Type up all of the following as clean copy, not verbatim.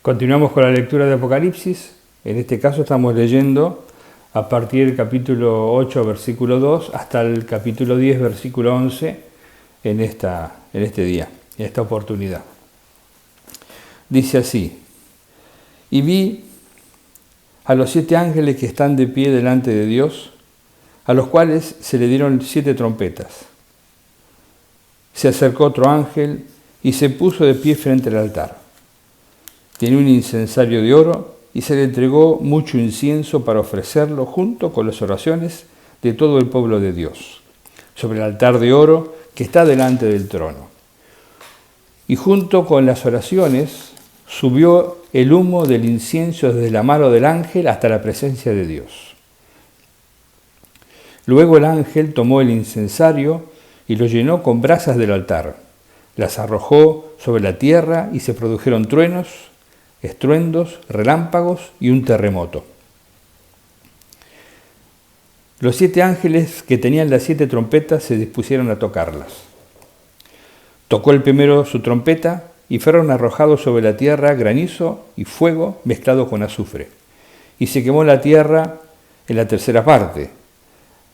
Continuamos con la lectura de Apocalipsis. En este caso estamos leyendo a partir del capítulo 8, versículo 2, hasta el capítulo 10, versículo 11, en este día, en esta oportunidad. Dice así: y vi a los 7 ángeles que están de pie delante de Dios, a los cuales se le dieron 7 trompetas. Se acercó otro ángel y se puso de pie frente al altar. Tenía un incensario de oro y se le entregó mucho incienso para ofrecerlo junto con las oraciones de todo el pueblo de Dios, sobre el altar de oro que está delante del trono. Y junto con las oraciones subió el humo del incienso desde la mano del ángel hasta la presencia de Dios. Luego el ángel tomó el incensario y lo llenó con brasas del altar. Las arrojó sobre la tierra y se produjeron truenos, estruendos, relámpagos y un terremoto. Los 7 ángeles que tenían las 7 trompetas se dispusieron a tocarlas. Tocó el primero su trompeta y fueron arrojados sobre la tierra granizo y fuego mezclado con azufre. Y se quemó la tierra en la tercera parte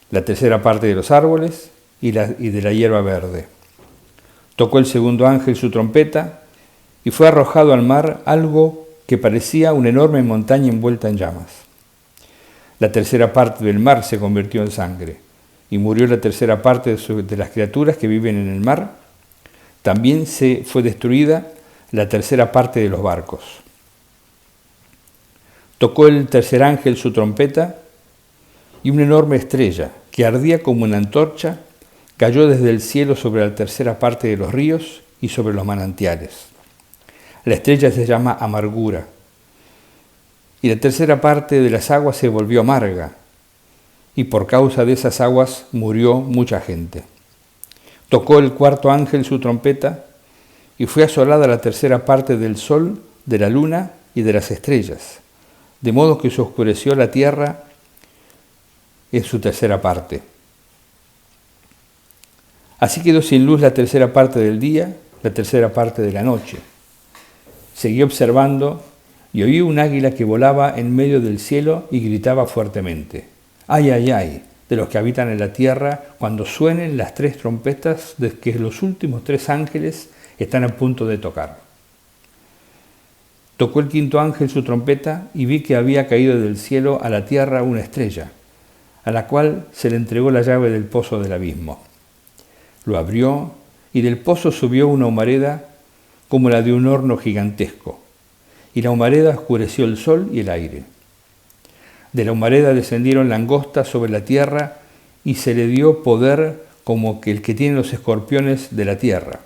de los árboles y de la hierba verde. Tocó el segundo ángel su trompeta y fue arrojado al mar algo que parecía una enorme montaña envuelta en llamas. La tercera parte del mar se convirtió en sangre, y murió la tercera parte de las criaturas que viven en el mar. También se fue destruida la tercera parte de los barcos. Tocó el tercer ángel su trompeta, y una enorme estrella, que ardía como una antorcha, cayó desde el cielo sobre la tercera parte de los ríos y sobre los manantiales. La estrella se llama Amargura, y la tercera parte de las aguas se volvió amarga, y por causa de esas aguas murió mucha gente. Tocó el cuarto ángel su trompeta, y fue asolada la tercera parte del sol, de la luna y de las estrellas, de modo que se oscureció la tierra en su tercera parte. Así quedó sin luz la tercera parte del día, la tercera parte de la noche. Seguí observando y oí un águila que volaba en medio del cielo y gritaba fuertemente: ¡ay, ay, ay!, de los que habitan en la tierra, cuando suenen las 3 trompetas de que los últimos 3 ángeles están a punto de tocar. Tocó el quinto ángel su trompeta y vi que había caído del cielo a la tierra una estrella, a la cual se le entregó la llave del pozo del abismo. Lo abrió y del pozo subió una humareda como la de un horno gigantesco, y la humareda oscureció el sol y el aire. De la humareda descendieron langostas sobre la tierra y se le dio poder como que el que tiene los escorpiones de la tierra.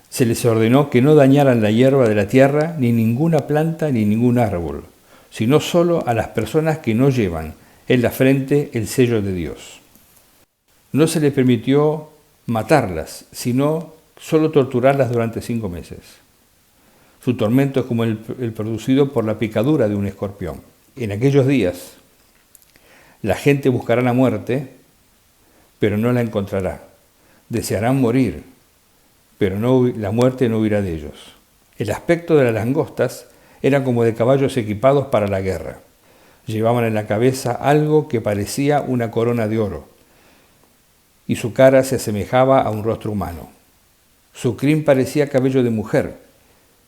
Se les ordenó que no dañaran la hierba de la tierra, ni ninguna planta ni ningún árbol, sino solo a las personas que no llevan en la frente el sello de Dios. No se les permitió matarlas, sino solo torturarlas durante 5 meses. Su tormento es como el producido por la picadura de un escorpión. En aquellos días, la gente buscará la muerte, pero no la encontrará. Desearán morir, pero la muerte no huirá de ellos. El aspecto de las langostas era como de caballos equipados para la guerra. Llevaban en la cabeza algo que parecía una corona de oro, y su cara se asemejaba a un rostro humano. Su crin parecía cabello de mujer,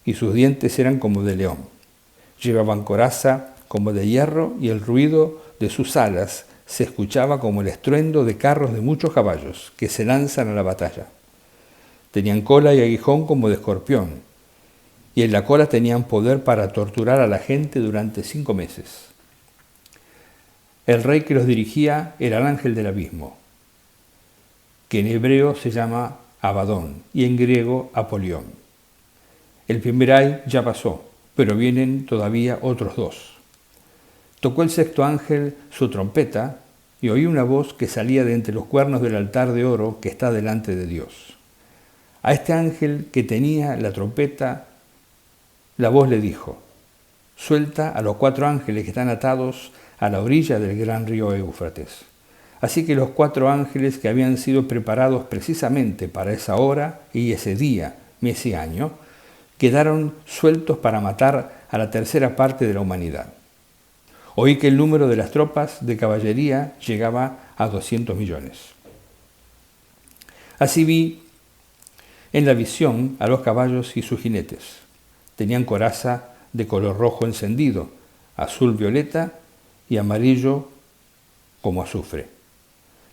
y sus dientes eran como de león. Llevaban coraza como de hierro, y el ruido de sus alas se escuchaba como el estruendo de carros de muchos caballos que se lanzan a la batalla. Tenían cola y aguijón como de escorpión, y en la cola tenían poder para torturar a la gente durante 5 meses. El rey que los dirigía era el ángel del abismo, que en hebreo se llama Abadón y en griego Apolión. El primer ay ya pasó, pero vienen todavía otros 2. Tocó el sexto ángel su trompeta y oí una voz que salía de entre los cuernos del altar de oro que está delante de Dios. A este ángel que tenía la trompeta, la voz le dijo: suelta a los 4 ángeles que están atados a la orilla del gran río Éufrates. Así que los 4 ángeles que habían sido preparados precisamente para esa hora y ese día y ese año, quedaron sueltos para matar a la tercera parte de la humanidad. Oí que el número de las tropas de caballería llegaba a 200 millones. Así vi en la visión a los caballos y sus jinetes. Tenían coraza de color rojo encendido, azul violeta y amarillo como azufre.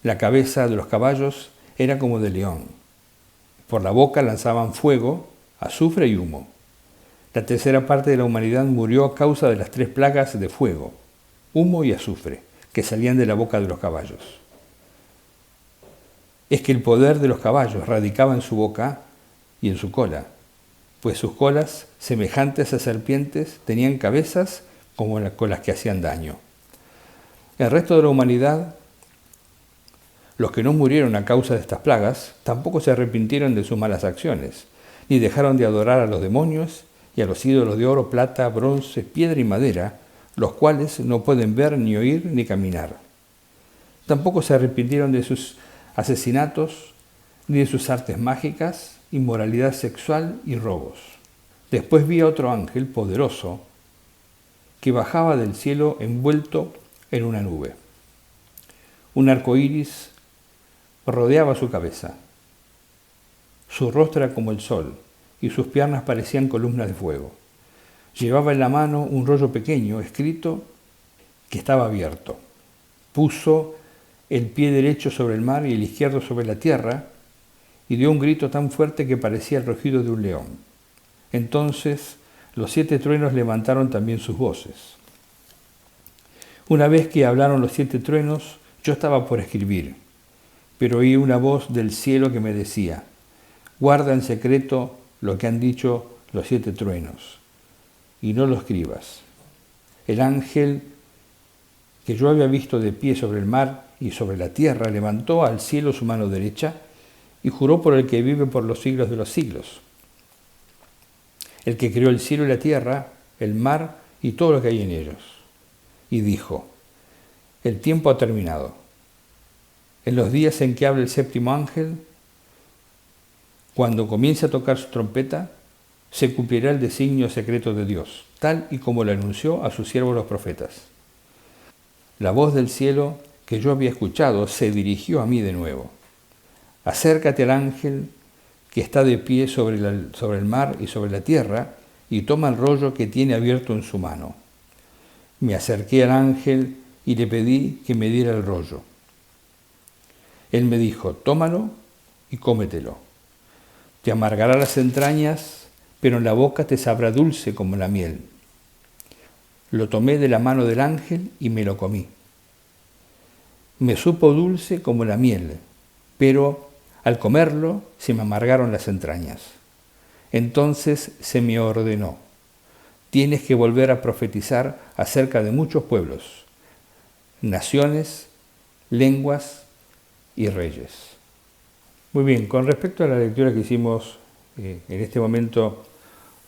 La cabeza de los caballos era como de león. Por la boca lanzaban fuego, azufre y humo. La tercera parte de la humanidad murió a causa de las 3 plagas de fuego, humo y azufre que salían de la boca de los caballos. Es que el poder de los caballos radicaba en su boca y en su cola, pues sus colas, semejantes a serpientes, tenían cabezas como con las que hacían daño. El resto de la humanidad, los que no murieron a causa de estas plagas, tampoco se arrepintieron de sus malas acciones, ni dejaron de adorar a los demonios y a los ídolos de oro, plata, bronce, piedra y madera, los cuales no pueden ver, ni oír, ni caminar. Tampoco se arrepintieron de sus asesinatos, ni de sus artes mágicas, inmoralidad sexual y robos. Después vi a otro ángel poderoso que bajaba del cielo envuelto en una nube. Un arco iris rodeaba su cabeza. Su rostro era como el sol y sus piernas parecían columnas de fuego. Llevaba en la mano un rollo pequeño escrito que estaba abierto. Puso el pie derecho sobre el mar y el izquierdo sobre la tierra y dio un grito tan fuerte que parecía el rugido de un león. Entonces los 7 truenos levantaron también sus voces. Una vez que hablaron los 7 truenos, yo estaba por escribir, pero oí una voz del cielo que me decía: guarda en secreto lo que han dicho los 7 truenos, y no lo escribas. El ángel que yo había visto de pie sobre el mar y sobre la tierra levantó al cielo su mano derecha y juró por el que vive por los siglos de los siglos, el que creó el cielo y la tierra, el mar y todo lo que hay en ellos. Y dijo: el tiempo ha terminado. En los días en que hable el 7º ángel, cuando comience a tocar su trompeta, se cumplirá el designio secreto de Dios, tal y como lo anunció a sus siervos los profetas. La voz del cielo que yo había escuchado se dirigió a mí de nuevo. Acércate al ángel que está de pie sobre el mar y sobre la tierra y toma el rollo que tiene abierto en su mano. Me acerqué al ángel y le pedí que me diera el rollo. Él me dijo: tómalo y cómetelo. Te amargará las entrañas, pero en la boca te sabrá dulce como la miel. Lo tomé de la mano del ángel y me lo comí. Me supo dulce como la miel, pero al comerlo se me amargaron las entrañas. Entonces se me ordenó: tienes que volver a profetizar acerca de muchos pueblos, naciones, lenguas y reyes. Muy bien, con respecto a la lectura que hicimos en este momento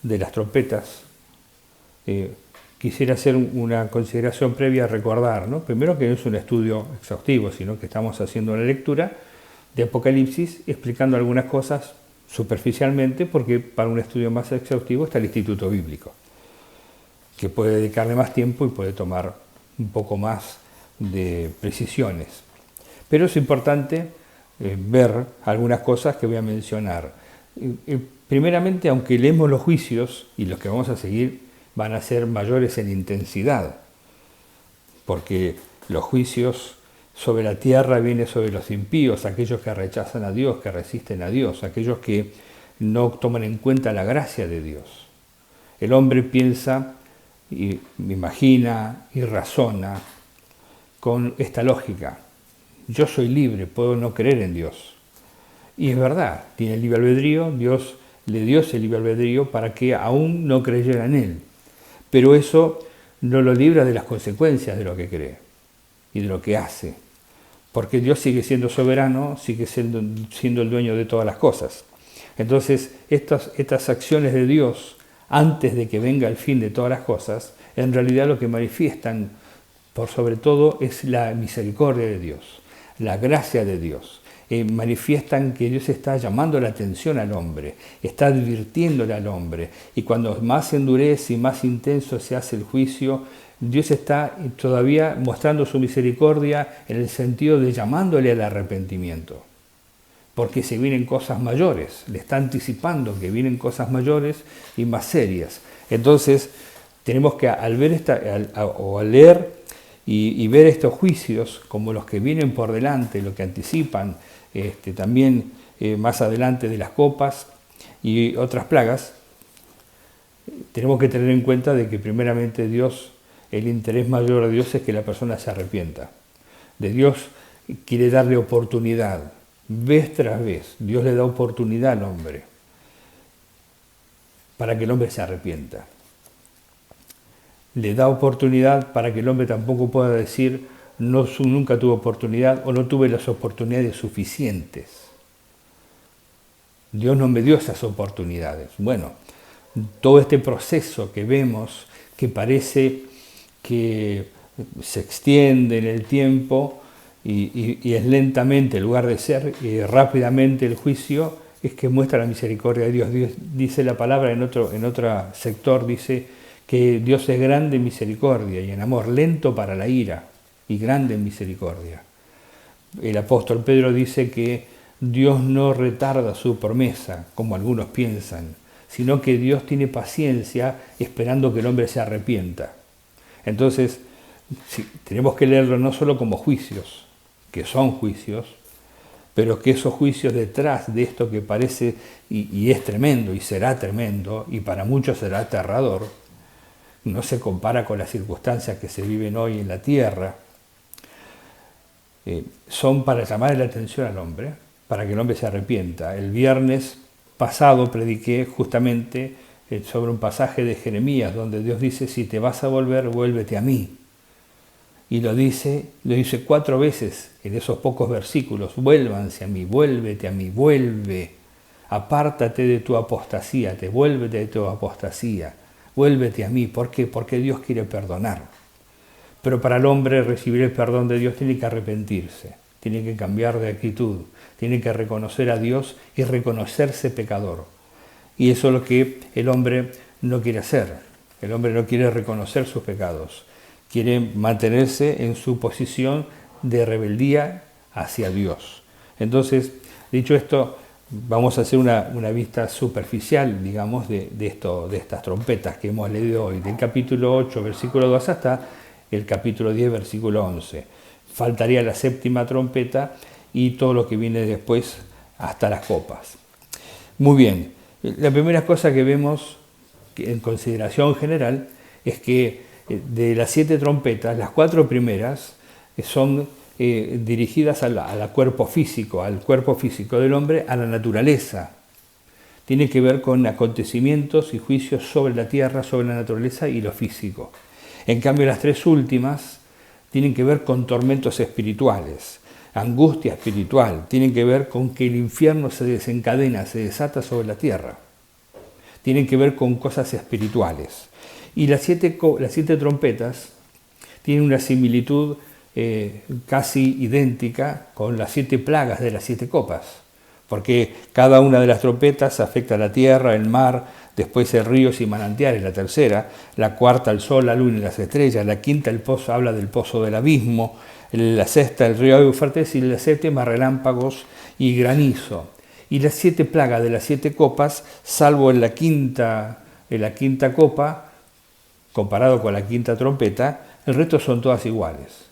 de las trompetas, quisiera hacer una consideración previa a recordar, ¿no? Primero, que no es un estudio exhaustivo, sino que estamos haciendo una lectura de Apocalipsis explicando algunas cosas superficialmente, porque para un estudio más exhaustivo está el Instituto Bíblico, que puede dedicarle más tiempo y puede tomar un poco más de precisiones. Pero es importante ver algunas cosas que voy a mencionar. Primeramente, aunque leemos los juicios, y los que vamos a seguir van a ser mayores en intensidad, porque los juicios sobre la tierra vienen sobre los impíos, aquellos que rechazan a Dios, que resisten a Dios, aquellos que no toman en cuenta la gracia de Dios. El hombre piensa y imagina y razona con esta lógica: yo soy libre, puedo no creer en Dios. Y es verdad, tiene el libre albedrío, Dios le dio ese libre albedrío para que aún no creyera en Él. Pero eso no lo libra de las consecuencias de lo que cree y de lo que hace. Porque Dios sigue siendo soberano, sigue siendo el dueño de todas las cosas. Entonces, estas acciones de Dios, antes de que venga el fin de todas las cosas, en realidad lo que manifiestan, por sobre todo, es la misericordia de Dios, la gracia de Dios. manifiestan que Dios está llamando la atención al hombre, está advirtiéndole al hombre. Y cuando más se endurece y más intenso se hace el juicio, Dios está todavía mostrando su misericordia en el sentido de llamándole al arrepentimiento. Porque se vienen cosas mayores, le está anticipando que vienen cosas mayores y más serias. Entonces, tenemos que al ver al leer y ver estos juicios como los que vienen por delante, lo que anticipan también más adelante de las copas y otras plagas, tenemos que tener en cuenta de que primeramente Dios, el interés mayor de Dios es que la persona se arrepienta. De Dios quiere darle oportunidad. Vez tras vez, Dios le da oportunidad al hombre para que el hombre se arrepienta. Le da oportunidad para que el hombre tampoco pueda decir nunca tuve oportunidad o no tuve las oportunidades suficientes. Dios no me dio esas oportunidades. Bueno, todo este proceso que vemos, que parece que se extiende en el tiempo, y es lentamente, en lugar de ser rápidamente el juicio, es que muestra la misericordia de Dios. Dios dice la palabra en otro sector, dice que Dios es grande en misericordia y en amor, lento para la ira y grande en misericordia. El apóstol Pedro dice que Dios no retarda su promesa, como algunos piensan, sino que Dios tiene paciencia esperando que el hombre se arrepienta. Entonces, sí, tenemos que leerlo no solo como juicios, que son juicios, pero que esos juicios detrás de esto que parece y es tremendo y será tremendo y para muchos será aterrador, no se compara con las circunstancias que se viven hoy en la tierra, son para llamar la atención al hombre, para que el hombre se arrepienta. El viernes pasado prediqué justamente sobre un pasaje de Jeremías donde Dios dice, si te vas a volver, vuélvete a mí. Y lo dice 4 veces en esos pocos versículos, vuélvanse a mí, vuélvete a mí, vuelve, apártate de tu apostasía, vuélvete de tu apostasía, vuélvete a mí. ¿Por qué? Porque Dios quiere perdonar. Pero para el hombre recibir el perdón de Dios tiene que arrepentirse, tiene que cambiar de actitud, tiene que reconocer a Dios y reconocerse pecador. Y eso es lo que el hombre no quiere hacer. El hombre no quiere reconocer sus pecados. Quiere mantenerse en su posición de rebeldía hacia Dios. Entonces, dicho esto, vamos a hacer una vista superficial, digamos, de estas trompetas que hemos leído hoy, del capítulo 8, versículo 2 hasta el capítulo 10, versículo 11. Faltaría la 7ª trompeta y todo lo que viene después hasta las copas. Muy bien, la primera cosa que vemos en consideración general es que de las 7 trompetas, las 4 primeras son dirigidas al cuerpo físico del hombre, a la naturaleza. Tiene que ver con acontecimientos y juicios sobre la tierra, sobre la naturaleza y lo físico. En cambio, las 3 últimas tienen que ver con tormentos espirituales, angustia espiritual, tienen que ver con que el infierno se desencadena, se desata sobre la tierra. Tienen que ver con cosas espirituales. Y las 7 trompetas tienen una similitud casi idéntica con las 7 plagas de las 7 copas, porque cada una de las trompetas afecta a la tierra, el mar, después el ríos y manantiales, la tercera, la 4ª el sol, la luna y las estrellas, la 5ª el pozo, habla del pozo del abismo, la 6ª el río Éufrates y la 7ª relámpagos y granizo. Y las 7 plagas de las 7 copas, salvo en la quinta copa, comparado con la 5ª trompeta, el resto son todas iguales.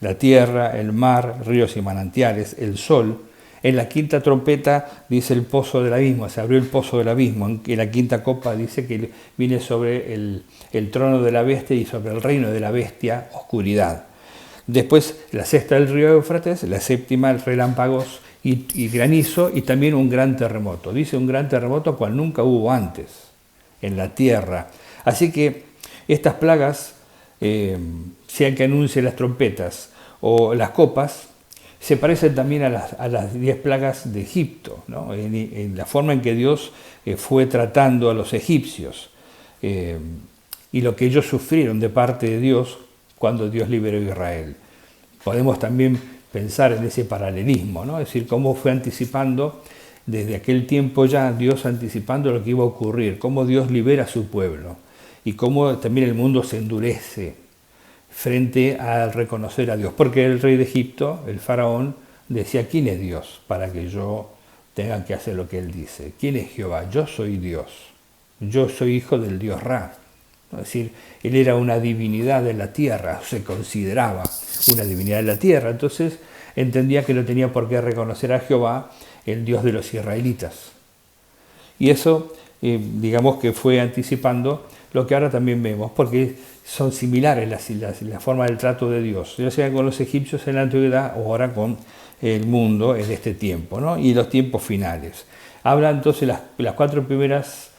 La tierra, el mar, ríos y manantiales, el sol. En la 5ª trompeta dice el pozo del abismo, se abrió el pozo del abismo. En la 5ª copa dice que viene sobre el trono de la bestia y sobre el reino de la bestia, oscuridad. Después la 6ª el río Éufrates, la 7ª el relámpagos y granizo y también un gran terremoto. Dice un gran terremoto cual nunca hubo antes en la tierra. Así que estas plagas, sean que anuncien las trompetas o las copas, se parecen también a las 10 plagas de Egipto, ¿no? En la forma en que Dios fue tratando a los egipcios y lo que ellos sufrieron de parte de Dios cuando Dios liberó a Israel. Podemos también pensar en ese paralelismo, ¿no? Es decir, cómo fue anticipando desde aquel tiempo ya, Dios anticipando lo que iba a ocurrir, cómo Dios libera a su pueblo y cómo también el mundo se endurece frente al reconocer a Dios. Porque el rey de Egipto, el faraón, decía, ¿quién es Dios para que yo tenga que hacer lo que él dice? ¿Quién es Jehová? Yo soy Dios. Yo soy hijo del Dios Ra. Es decir, él era una divinidad de la tierra, se consideraba una divinidad de la tierra. Entonces entendía que no tenía por qué reconocer a Jehová, el Dios de los israelitas. Y eso, digamos que fue anticipando lo que ahora también vemos, porque son similares la forma del trato de Dios, ya sea con los egipcios en la antigüedad o ahora con el mundo en este tiempo, ¿no? Y los tiempos finales. Habla entonces, las 4 primeras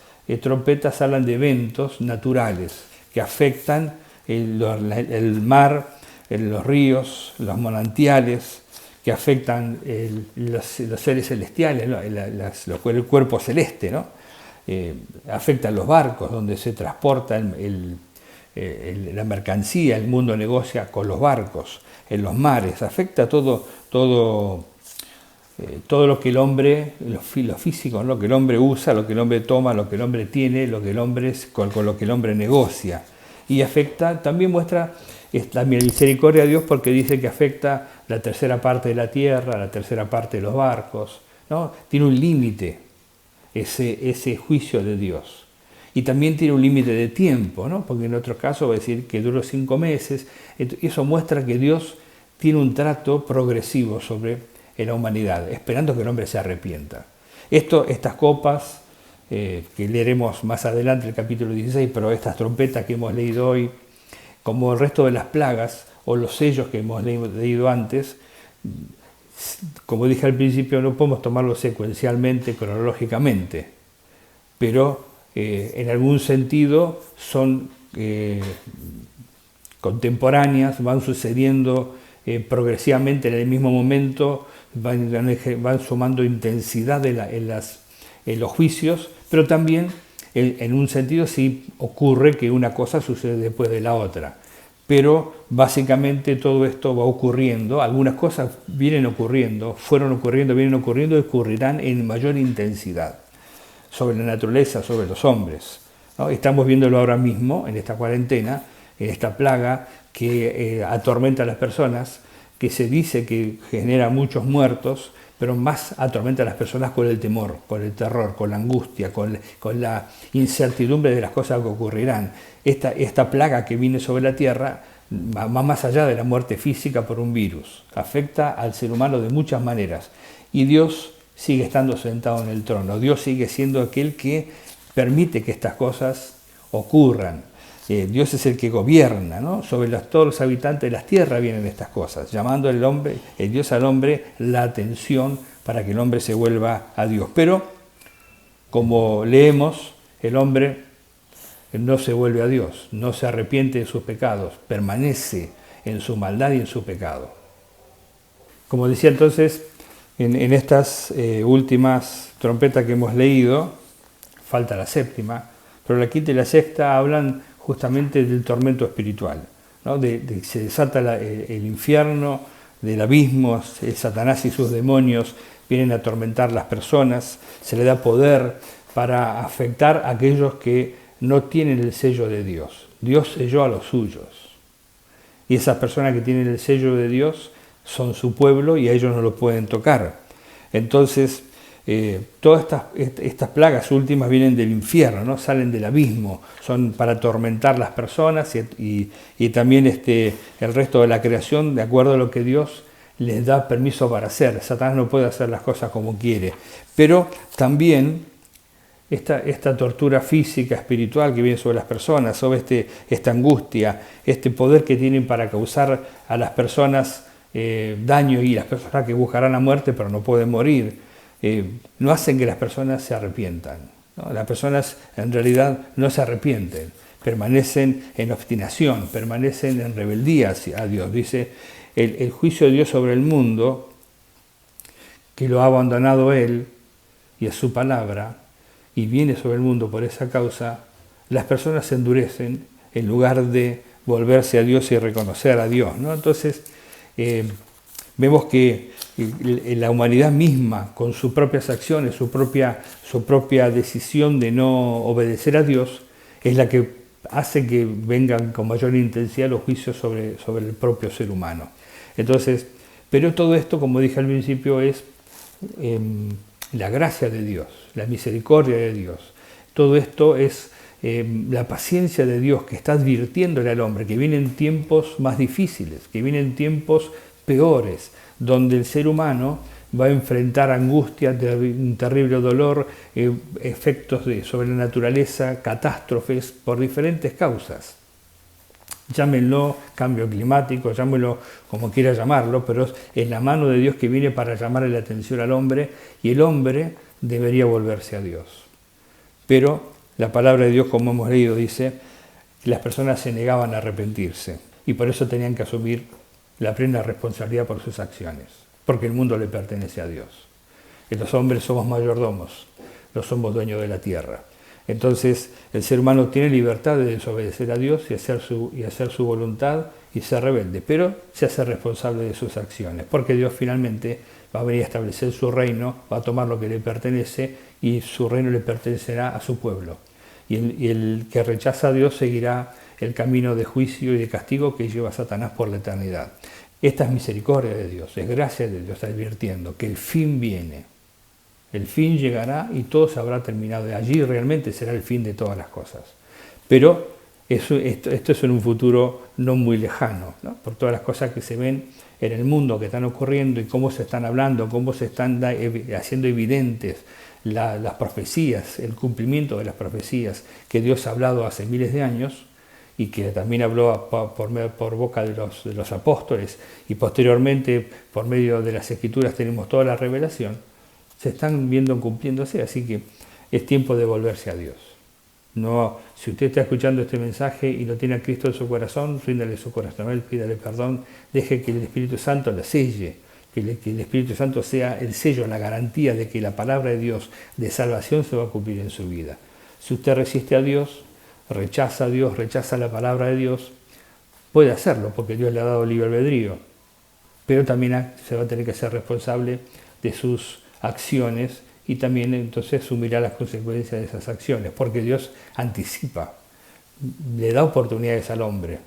trompetas hablan de eventos naturales que afectan el mar, los ríos, los manantiales, que afectan los seres celestiales, ¿no? El cuerpo celeste, ¿no? Afectan los barcos donde se transporta la mercancía, el mundo negocia con los barcos, en los mares, afecta todo lo que el hombre, lo físico, lo que el hombre usa, lo que el hombre toma, lo que el hombre tiene, con lo que el hombre negocia. Y afecta, también muestra la misericordia de Dios porque dice que afecta la tercera parte de la tierra, la tercera parte de los barcos, ¿no? Tiene un límite ese juicio de Dios. Y también tiene un límite de tiempo, ¿no? Porque en otro caso va a decir que duró 5 meses. Eso muestra que Dios tiene un trato progresivo sobre la humanidad, esperando que el hombre se arrepienta. Estas copas, que leeremos más adelante el capítulo 16, pero estas trompetas que hemos leído hoy, como el resto de las plagas o los sellos que hemos leído antes, como dije al principio, no podemos tomarlo secuencialmente, cronológicamente, pero en algún sentido son contemporáneas, van sucediendo progresivamente en el mismo momento, van sumando intensidad en los juicios, pero también en un sentido sí ocurre que una cosa sucede después de la otra. Pero básicamente todo esto va ocurriendo, algunas cosas vienen ocurriendo, vienen ocurriendo y ocurrirán en mayor intensidad sobre la naturaleza, sobre los hombres, ¿no? Estamos viéndolo ahora mismo en esta cuarentena, en esta plaga que atormenta a las personas, que se dice que genera muchos muertos, pero más atormenta a las personas con el temor, con el terror, con la angustia, con la incertidumbre de las cosas que ocurrirán. Esta plaga que viene sobre la tierra va más allá de la muerte física por un virus, afecta al ser humano de muchas maneras. Y Dios sigue estando sentado en el trono, Dios sigue siendo aquel que permite que estas cosas ocurran. Dios es el que gobierna, ¿no? Sobre todos los habitantes de las tierras vienen estas cosas, llamando el Dios al hombre la atención para que el hombre se vuelva a Dios. Pero, como leemos, el hombre no se vuelve a Dios, no se arrepiente de sus pecados, permanece en su maldad y en su pecado. Como decía entonces, en estas últimas trompetas que hemos leído, falta la séptima, pero la quinta y la sexta hablan justamente del tormento espiritual, ¿no? Se desata el infierno, del abismo, Satanás y sus demonios vienen a atormentar las personas, se le da poder para afectar a aquellos que no tienen el sello de Dios. Dios selló a los suyos. Y esas personas que tienen el sello de Dios son su pueblo y a ellos no lo pueden tocar. Entonces, todas estas plagas últimas vienen del infierno, ¿no? Salen del abismo, son para atormentar las personas y también el resto de la creación, de acuerdo a lo que Dios les da permiso para hacer. Satanás no puede hacer las cosas como quiere, pero también esta tortura física, espiritual que viene sobre las personas, sobre esta angustia, este poder que tienen para causar a las personas daño, y las personas que buscarán la muerte pero no pueden morir, no hacen que las personas se arrepientan, ¿no? Las personas en realidad no se arrepienten, permanecen en obstinación, permanecen en rebeldía a Dios. Dice, el juicio de Dios sobre el mundo, que lo ha abandonado Él y es su palabra, y viene sobre el mundo por esa causa, las personas se endurecen en lugar de volverse a Dios y reconocer a Dios, ¿no? Entonces, Vemos que la humanidad misma, con sus propias acciones, su propia decisión de no obedecer a Dios, es la que hace que vengan con mayor intensidad los juicios sobre el propio ser humano. Entonces, pero todo esto, como dije al principio, es la gracia de Dios, la misericordia de Dios. Todo esto es la paciencia de Dios que está advirtiéndole al hombre que vienen tiempos más difíciles, que vienen tiempos peores, donde el ser humano va a enfrentar angustia, un terrible dolor, efectos sobre la naturaleza, catástrofes por diferentes causas. Llámenlo cambio climático, llámenlo como quiera llamarlo, pero es la mano de Dios que viene para llamarle la atención al hombre, y el hombre debería volverse a Dios. Pero la palabra de Dios, como hemos leído, dice que las personas se negaban a arrepentirse y por eso tenían que asumir la plena responsabilidad por sus acciones, porque el mundo le pertenece a Dios. Y los hombres somos mayordomos, no somos dueños de la tierra. Entonces el ser humano tiene libertad de desobedecer a Dios y hacer su voluntad y ser rebelde, pero se hace responsable de sus acciones, porque Dios finalmente va a venir a establecer su reino, va a tomar lo que le pertenece y su reino le pertenecerá a su pueblo. Y el que rechaza a Dios seguirá el camino de juicio y de castigo que lleva a Satanás por la eternidad. Esta es misericordia de Dios, es gracia de Dios, está advirtiendo que el fin viene. El fin llegará y todo se habrá terminado. Allí realmente será el fin de todas las cosas. Pero esto es en un futuro no muy lejano, ¿no? Por todas las cosas que se ven en el mundo que están ocurriendo y cómo se están hablando, cómo se están haciendo evidentes las profecías, el cumplimiento de las profecías que Dios ha hablado hace miles de años y que también habló por boca de los apóstoles, y posteriormente por medio de las Escrituras tenemos toda la revelación. Se están viendo cumpliéndose, así que es tiempo de volverse a Dios. No, si usted está escuchando este mensaje y no tiene a Cristo en su corazón, ríndale su corazón a Él, pídale perdón, deje que el Espíritu Santo la selle, que el Espíritu Santo sea el sello, la garantía de que la palabra de Dios de salvación se va a cumplir en su vida. Si usted resiste a Dios, rechaza a Dios, rechaza la palabra de Dios, puede hacerlo porque Dios le ha dado libre albedrío, pero también se va a tener que ser responsable de sus acciones y también entonces asumirá las consecuencias de esas acciones, porque Dios anticipa, le da oportunidades al hombre,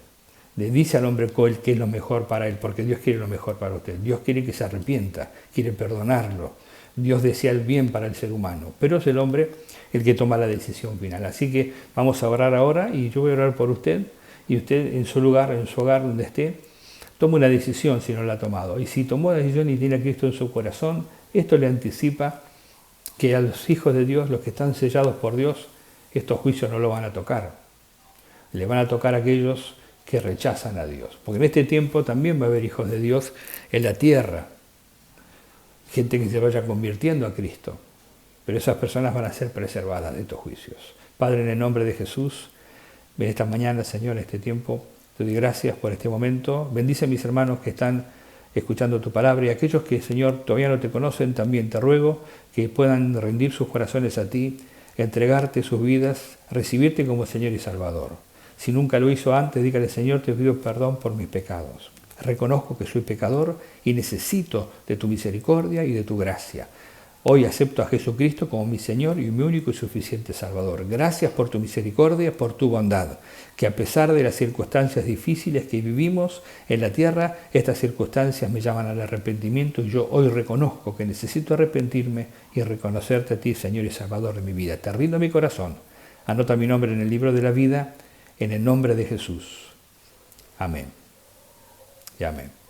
le dice al hombre qué es lo mejor para él, porque Dios quiere lo mejor para usted. Dios quiere que se arrepienta, quiere perdonarlo. Dios desea el bien para el ser humano, pero es el hombre el que toma la decisión final. Así que vamos a orar ahora y yo voy a orar por usted, y usted en su lugar, en su hogar donde esté, tome una decisión si no la ha tomado. Y si tomó la decisión y tiene a Cristo en su corazón, esto le anticipa que a los hijos de Dios, los que están sellados por Dios, estos juicios no lo van a tocar. Le van a tocar a aquellos que rechazan a Dios. Porque en este tiempo también va a haber hijos de Dios en la tierra. Gente que se vaya convirtiendo a Cristo. Pero esas personas van a ser preservadas de estos juicios. Padre, en el nombre de Jesús, en esta mañana, Señor, en este tiempo, te doy gracias por este momento. Bendice a mis hermanos que están escuchando tu palabra, y aquellos que, Señor, todavía no te conocen, también te ruego que puedan rendir sus corazones a ti, entregarte sus vidas, recibirte como Señor y Salvador. Si nunca lo hizo antes, dígale: Señor, te pido perdón por mis pecados. Reconozco que soy pecador y necesito de tu misericordia y de tu gracia. Hoy acepto a Jesucristo como mi Señor y mi único y suficiente Salvador. Gracias por tu misericordia, por tu bondad, que a pesar de las circunstancias difíciles que vivimos en la tierra, estas circunstancias me llaman al arrepentimiento, y yo hoy reconozco que necesito arrepentirme y reconocerte a ti, Señor y Salvador de mi vida. Te rindo mi corazón. Anota mi nombre en el libro de la vida, en el nombre de Jesús. Amén. Y amén.